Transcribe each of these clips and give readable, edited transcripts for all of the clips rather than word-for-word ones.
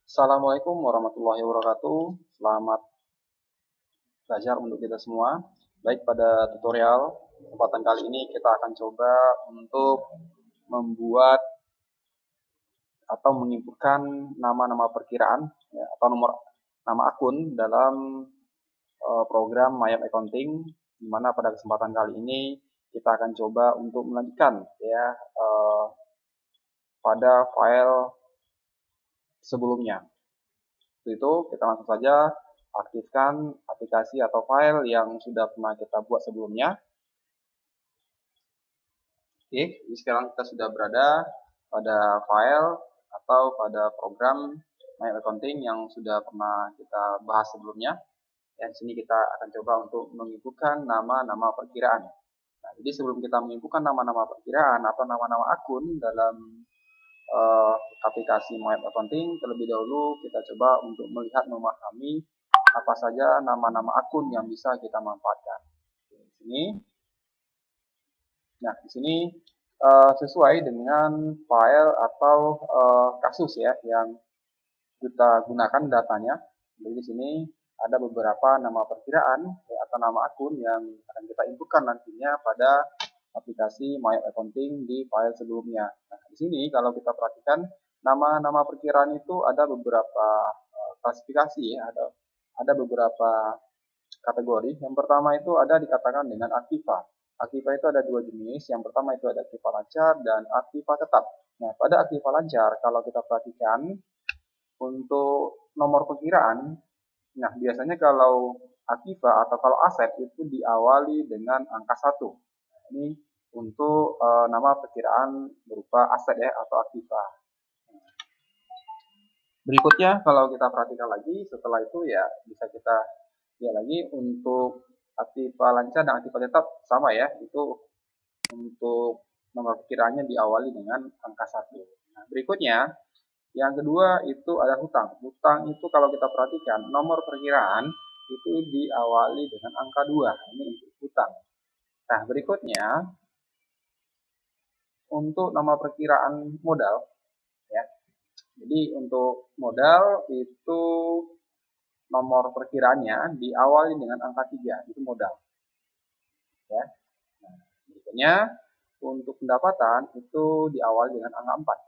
Assalamualaikum warahmatullahi wabarakatuh. Selamat belajar untuk kita semua. Baik, pada tutorial kesempatan kali ini kita akan coba untuk membuat atau menginputkan nama-nama perkiraan ya, atau nama akun dalam program MyApp Accounting, di mana pada kesempatan kali ini kita akan coba untuk melanjutkan ya pada file sebelumnya. Itu kita langsung saja aktifkan aplikasi atau file yang sudah pernah kita buat sebelumnya. Oke, jadi sekarang kita sudah berada pada file atau pada program MyApp Accounting yang sudah pernah kita bahas sebelumnya. Dan di sini kita akan coba untuk menginputkan nama-nama perkiraan. Nah, jadi sebelum kita menginputkan nama-nama perkiraan atau nama-nama akun dalam aplikasi MyApp Accounting, terlebih dahulu kita coba untuk melihat memahami apa saja nama-nama akun yang bisa kita manfaatkan. Di sini, nah di sini sesuai dengan file atau kasus ya yang kita gunakan datanya. Jadi di sini ada beberapa nama perkiraan ya, atau nama akun yang akan kita inputkan nantinya pada aplikasi MyApp Accounting di file sebelumnya. Nah, di sini kalau kita perhatikan nama-nama perkiraan itu ada beberapa klasifikasi ya, ada beberapa kategori. Yang pertama itu ada dikatakan dengan aktiva. Aktiva itu ada dua jenis. Yang pertama itu ada aktiva lancar dan aktiva tetap. Nah, pada aktiva lancar kalau kita perhatikan untuk nomor perkiraan, nah biasanya kalau aktiva atau kalau aset itu diawali dengan angka 1. Nah, ini untuk nama perkiraan berupa aset ya atau aktiva. Berikutnya kalau kita perhatikan lagi setelah itu ya bisa kita lihat lagi untuk aktiva lancar dan aktiva tetap sama ya, itu untuk nomor perkiraannya diawali dengan angka 1. Nah, berikutnya yang kedua itu ada hutang. Hutang itu kalau kita perhatikan nomor perkiraan itu diawali dengan angka 2. Ini untuk hutang. Nah, berikutnya untuk nama perkiraan modal ya. Jadi untuk modal itu nomor perkiraannya diawali dengan angka 3, itu modal. Ya. Nah, berikutnya untuk pendapatan itu diawali dengan angka 4.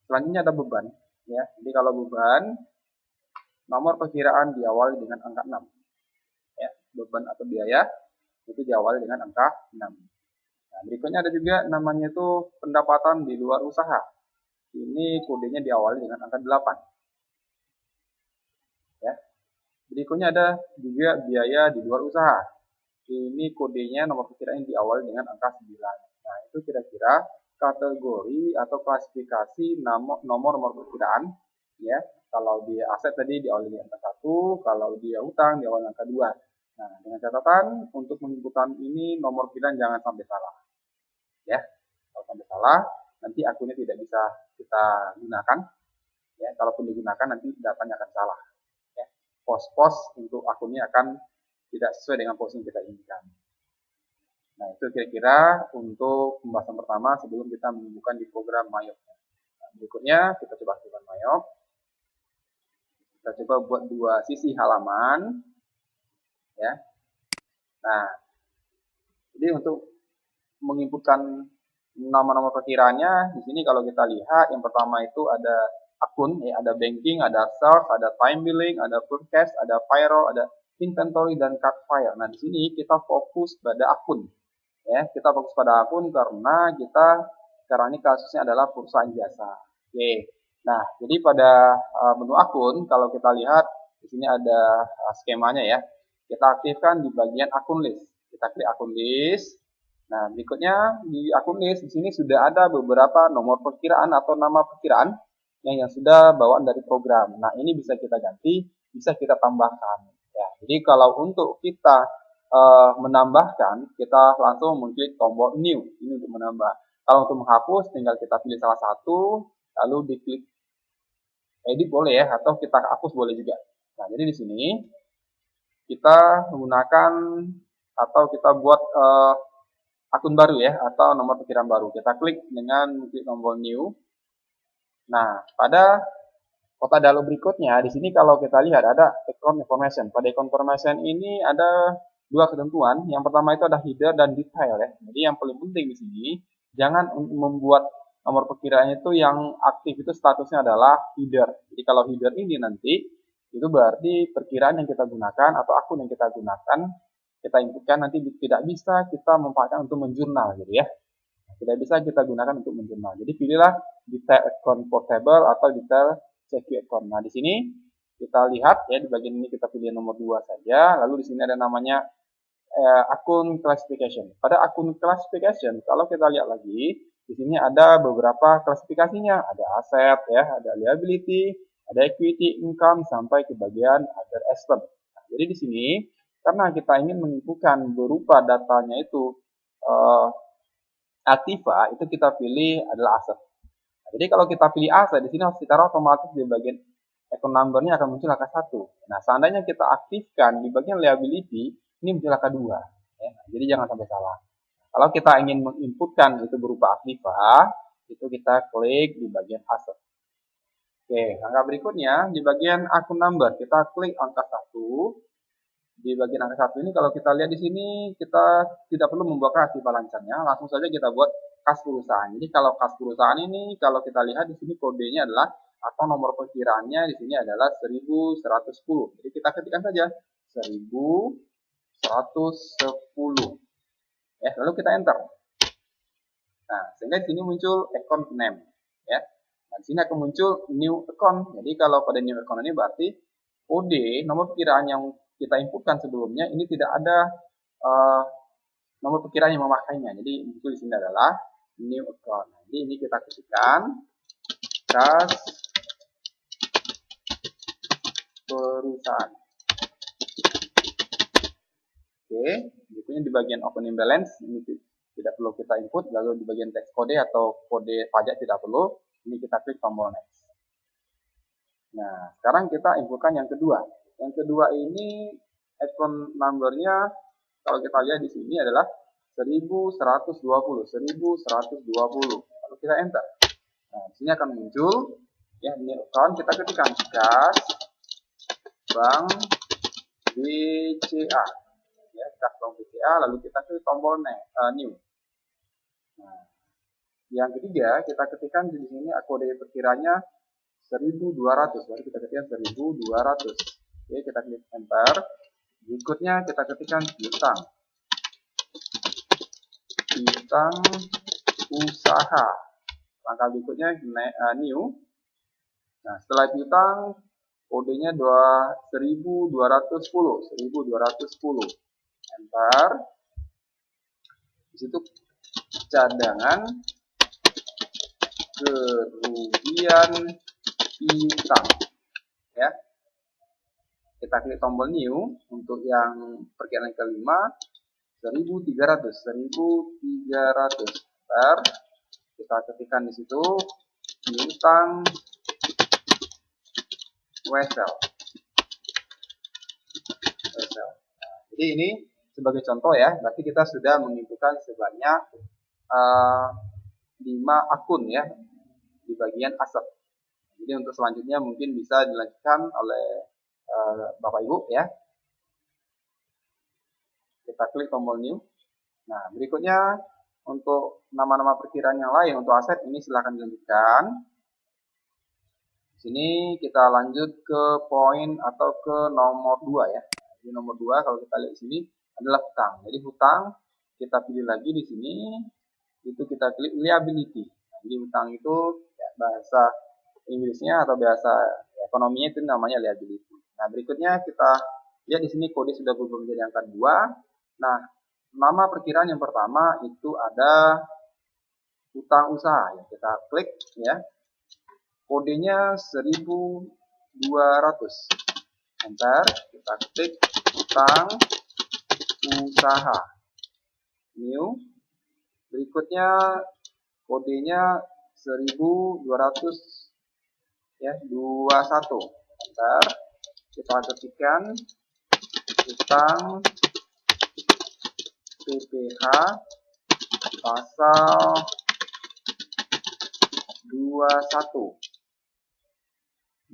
Selanjutnya ada beban ya. Jadi kalau beban nomor perkiraan diawali dengan angka 6. Ya, beban atau biaya itu diawali dengan angka 6. Nah, berikutnya ada juga namanya itu pendapatan di luar usaha. Ini kodenya diawali dengan angka 8. Ya. Berikutnya ada juga biaya di luar usaha. Ini kodenya nomor perkiraan diawali dengan angka 9. Nah, itu kira-kira kategori atau klasifikasi nomor perkiraan ya. Kalau dia aset tadi diawali dengan angka 1, kalau dia utang diawali dengan angka 2. Nah, dengan catatan untuk menginputkan ini nomor perkiraan jangan sampai salah. Ya, kalau sampai salah nanti akunnya tidak bisa kita gunakan. Ya, kalaupun digunakan nanti datanya akan salah. Ya, pos-pos untuk akunnya akan tidak sesuai dengan pos yang kita inginkan. Nah, itu kira-kira untuk pembahasan pertama sebelum kita menunjukkan di program MyApp. Nah, berikutnya kita coba aktifkan MyApp. Kita coba buat dua sisi halaman. Ya. Nah, jadi untuk menginputkan nama-nama perkiraannya di sini kalau kita lihat yang pertama itu ada akun ya, ada banking, ada sales, ada time billing, ada forecast, ada payroll, ada inventory dan card file. Nah, di sini kita fokus pada akun. Ya, kita fokus pada akun karena kita sekarang ini kasusnya adalah perusahaan jasa. Oke. Nah, jadi pada menu akun kalau kita lihat di sini ada skemanya ya. Kita aktifkan di bagian akun list. Kita klik akun list. Nah, berikutnya di akun list di sini sudah ada beberapa nomor perkiraan atau nama perkiraan yang sudah bawaan dari program. Nah, ini bisa kita ganti, bisa kita tambahkan. Ya, jadi kalau untuk kita menambahkan, kita langsung mengklik tombol new ini untuk menambah. Kalau untuk menghapus, tinggal kita pilih salah satu, lalu diklik edit boleh ya, atau kita hapus boleh juga. Nah, jadi di sini kita menggunakan atau kita buat akun baru ya, atau nomor perkiraan baru. Kita klik dengan klik tombol new. Nah, pada Kota Dalu berikutnya, di sini kalau kita lihat ada account information. Pada account information ini ada dua ketentuan. Yang pertama itu ada header dan detail ya. Jadi yang paling penting di sini, jangan membuat nomor perkiraannya itu yang aktif itu statusnya adalah header. Jadi kalau header ini nanti, itu berarti perkiraan yang kita gunakan atau akun yang kita gunakan, kita inputkan nanti tidak bisa kita manfaatkan untuk menjurnal gitu ya. Tidak bisa kita gunakan untuk menjurnal. Jadi pilihlah detail account portable atau detail CQ account. Nah, di sini kita lihat ya di bagian ini kita pilih nomor 2 saja. Lalu di sini ada namanya akun classification. Pada akun classification, kalau kita lihat lagi, di sini ada beberapa klasifikasinya. Ada aset ya, ada liability, ada equity, income sampai ke bagian other expense. Nah, jadi di sini karena kita ingin menginputkan berupa datanya itu aktiva, itu kita pilih adalah aset. Nah, jadi kalau kita pilih aset, di sini secara otomatis di bagian account number-nya akan muncul angka 1. Nah, seandainya kita aktifkan di bagian liability, ini muncul angka 2. Ya. Nah, jadi jangan sampai salah. Kalau kita ingin menginputkan itu berupa aktiva, itu kita klik di bagian aset. Oke, angka berikutnya di bagian akun number, kita klik angka 1. Di bagian angka 1 ini kalau kita lihat di sini kita tidak perlu membuat aktiva lancarnya, langsung saja kita buat kas perusahaan. Jadi kalau kas perusahaan ini kalau kita lihat di sini kodenya adalah atau nomor perkiraannya di sini adalah 1110. Jadi kita ketikkan saja 1110. Ya, lalu kita enter. Nah, sehingga di sini muncul account name ya. Nah, di sini akan muncul new account. Jadi kalau pada new account ini berarti kode nomor perkiraan yang kita inputkan sebelumnya ini tidak ada nomor perkiraan yang memakainya. Jadi muncul di sini adalah new account. Jadi ini kita ketikkan kas perusahaan. Oke, berikutnya di bagian opening balance ini tidak perlu kita input. Lalu di bagian teks kode atau kode pajak tidak perlu. Ini kita klik tombol next. Nah, sekarang kita inputkan yang kedua. Yang kedua ini account number-nya kalau kita lihat di sini adalah 1120. Lalu kita enter. Nah, di sini akan muncul ya ini account, kita ketikkan kas Bank BCA. Ya, kas Bank BCA, lalu kita klik tombol new. Nah, yang ketiga kita ketikkan di sini kode perkiranya 1200. Baru kita ketikkan 1200. Oke, kita klik enter. Berikutnya kita ketikkan piutang usaha. Langkah berikutnya new. Nah, setelah piutang kodenya 1210. Enter. Di situ cadangan kerugian piutang ya. Kita klik tombol new untuk yang perkiraan yang kelima 1300. Ntar kita ketikkan di situ piutang wesel. Nah, jadi ini sebagai contoh ya, berarti kita sudah menginputkan sebanyak 5 akun ya di bagian aset. Jadi untuk selanjutnya mungkin bisa dilanjutkan oleh Bapak Ibu ya. Kita klik tombol new. Nah, berikutnya untuk nama-nama perkiraan yang lain untuk aset ini silahkan dilanjutkan. Di sini kita lanjut ke poin atau ke nomor 2 ya. Di nomor 2 kalau kita lihat di sini adalah hutang. Jadi hutang kita pilih lagi di sini itu kita klik liability. Nah, jadi hutang itu ya, bahasa Inggrisnya atau bahasa ekonominya itu namanya liability. Nah, berikutnya kita lihat di sini kode sudah berubah menjadi angka 2. Nah, nama perkiraan yang pertama itu ada hutang usaha. Ya, kita klik ya. Kodenya 1200. Enter, kita ketik hutang usaha. New. Berikutnya kodenya 1200 ya, 21. Enter. Kita ketikkan hutang PPH pasal 21.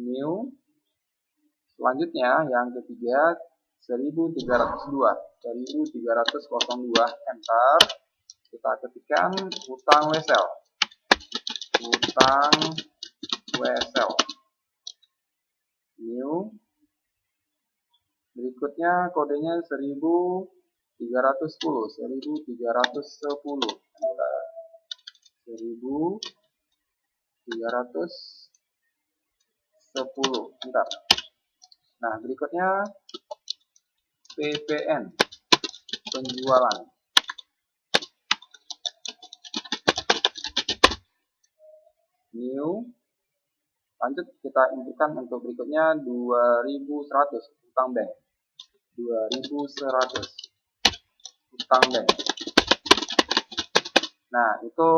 new. Selanjutnya yang ketiga 1302, enter. Kita ketikkan utang wesel, new. Berikutnya kodenya 1310, 1310, enter. 1310, enter. Nah, berikutnya PPN, penjualan. New. Lanjut kita inputkan untuk berikutnya 2100, utang bank. 2100, utang bank. Nah, itu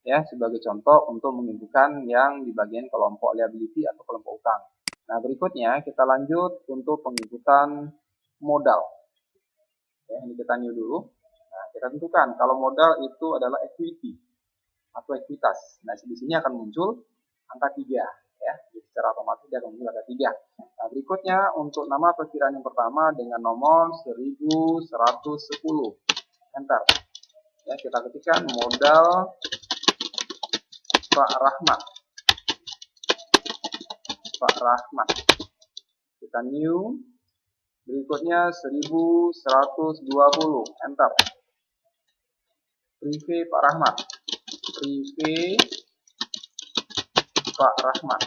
ya sebagai contoh untuk menginputkan yang di bagian kelompok liability atau kelompok utang. Nah, berikutnya kita lanjut untuk penginputan modal. Ya, ini kita new dulu. Nah, kita tentukan kalau modal itu adalah equity atau ekuitas. Nah, di sini akan muncul angka 3 ya. Jadi secara otomatis dia akan muncul angka 3. Nah, berikutnya untuk nama perkiraan yang pertama dengan nomor 1110. Enter. Ya, kita ketikkan modal Pak Rahmat. Kita new. Berikutnya 1120, enter. Prive Pak Rahmat.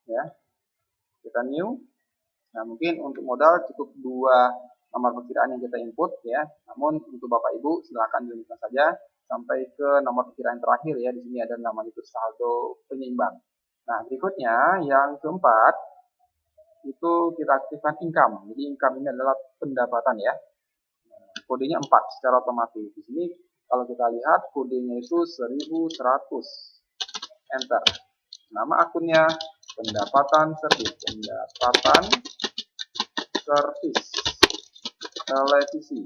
Ya. Kita new. Nah, mungkin untuk modal cukup 2 nomor perkiraan yang kita input ya. Namun untuk Bapak Ibu silakan dilanjutkan saja sampai ke nomor perkiraan terakhir ya. Di sini ada nama itu saldo penyeimbang. Nah, berikutnya yang keempat itu kita aktifkan income. Jadi income ini adalah pendapatan ya. Kodenya 4 secara otomatis. Di sini kalau kita lihat kodenya itu 1100. Enter. Nama akunnya pendapatan servis, televisi.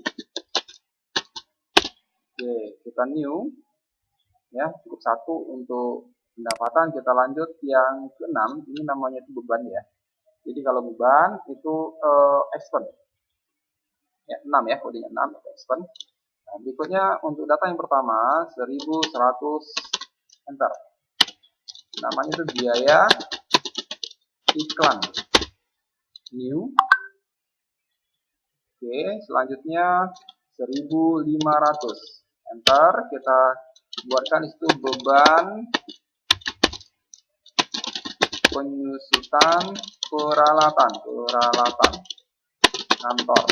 Oke, kita new ya, cukup 1 untuk pendapatan. Kita lanjut yang ke-6, ini namanya itu beban ya. Jadi kalau beban itu expense. Ya, 6 ya, kodenya 6 expense. Nah, berikutnya untuk data yang pertama 1100, enter. Namanya itu biaya iklan. New. Oke, selanjutnya 1500. Enter, kita buatkan itu beban penyusutan peralatan kantor.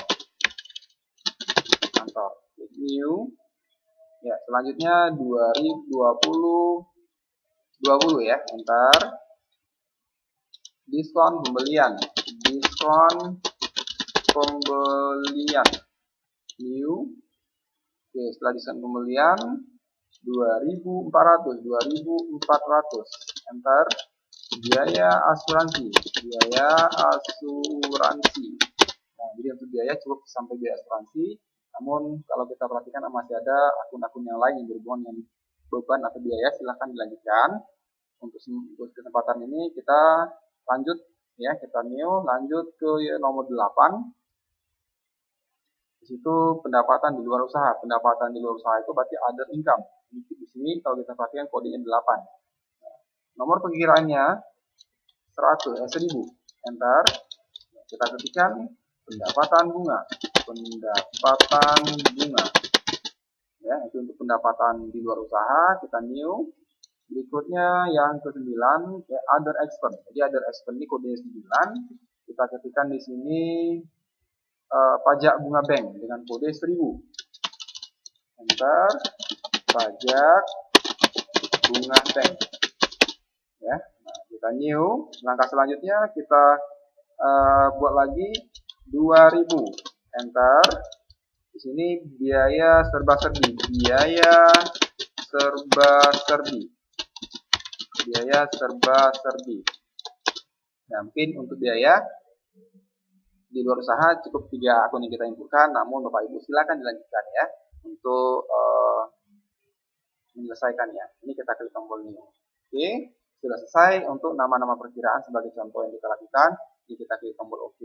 New. Ya, selanjutnya 2020 ya, enter. Diskon pembelian. New. Oke, setelah diskon pembelian 2400, enter. Biaya asuransi. Nah, jadi untuk biaya cukup sampai biaya asuransi. Namun kalau kita perhatikan masih ada akun-akun yang lain yang berhubungan dengan beban atau biaya, silahkan dilanjutkan. Untuk kesempatan ini kita lanjut ya, kita new, lanjut ke nomor 8. Di situ pendapatan di luar usaha. Pendapatan di luar usaha itu berarti other income. Di sini kalau kita perhatikan kodenya 8. Nomor perkiraannya 1000, enter. Kita ketikkan pendapatan bunga. Ya, itu untuk pendapatan di luar usaha, kita new. Berikutnya yang ke-9 ya, other expense. Jadi other expense ini kodenya 9. Kita ketikkan di sini pajak bunga bank dengan kode 1000. Enter. Pajak bunga bank. Ya. Nah, kita new. Langkah selanjutnya kita buat lagi 2000. Enter. Di sini biaya serba-serbi. Nah, mungkin untuk biaya di luar usaha cukup 3 akun yang kita inputkan, namun Bapak Ibu silakan dilanjutkan ya untuk menyelesaikannya. Ini kita klik tombol new. Oke, Sudah selesai untuk nama-nama perkiraan sebagai contoh yang kita lakukan. Jadi kita klik tombol OK.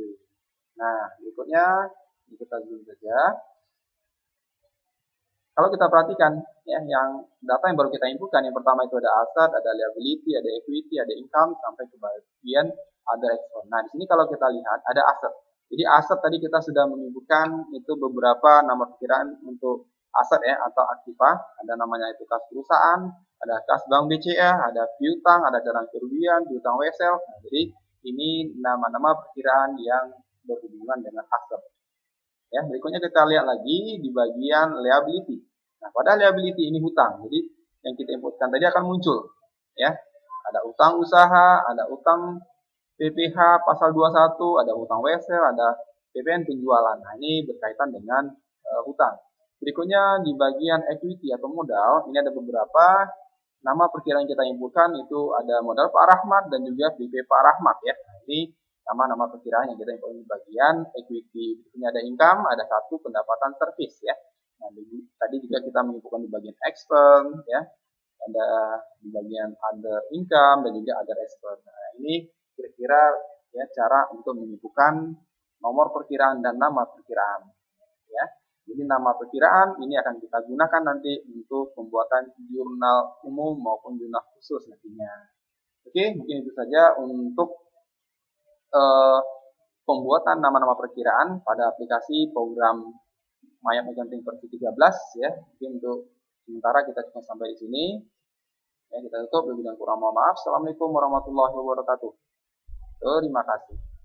Nah, berikutnya kita zoom saja. Kalau kita perhatikan ya, yang data yang baru kita inputkan, yang pertama itu ada aset, ada liability, ada equity, ada income, sampai ke bagian other expense. Nah, di sini kalau kita lihat ada aset. Jadi aset tadi kita sudah menginputkan itu beberapa nama perkiraan untuk aset ya atau aktiva. Ada namanya itu kas perusahaan, ada kas bank BCA, ada piutang, ada cadangan kerugian, piutang wesel. Nah, jadi ini nama-nama perkiraan yang berhubungan dengan aset. Ya, berikutnya kita lihat lagi di bagian liability. Nah, pada liability ini hutang. Jadi yang kita inputkan tadi akan muncul, ya. Ada utang usaha, ada utang PPh pasal 21, ada hutang wesel, ada PPN penjualan. Nah, ini berkaitan dengan hutang. Berikutnya di bagian equity atau modal, ini ada beberapa nama perkiraan yang kita inputkan, itu ada modal Pak Rahmat dan juga PP Pak Rahmat ya. Nah, ini nama-nama perkiraan yang kita input di bagian equity. Ini ada income, ada satu pendapatan service ya. Nah, tadi juga kita menginputkan di bagian expense ya. Ada di bagian other income dan juga other expense. Nah, ini kira-kira ya cara untuk menginputkan nomor perkiraan dan nama perkiraan ya. Jadi nama perkiraan ini akan kita gunakan nanti untuk pembuatan jurnal umum maupun jurnal khusus nantinya. Oke, mungkin itu saja untuk pembuatan nama-nama perkiraan pada aplikasi program Maya Accounting versi 13 ya. Mungkin untuk sementara kita cuma sampai di sini. Ya, kita tutup, lebih dan kurang mohon maaf. Assalamualaikum warahmatullahi wabarakatuh. Terima kasih.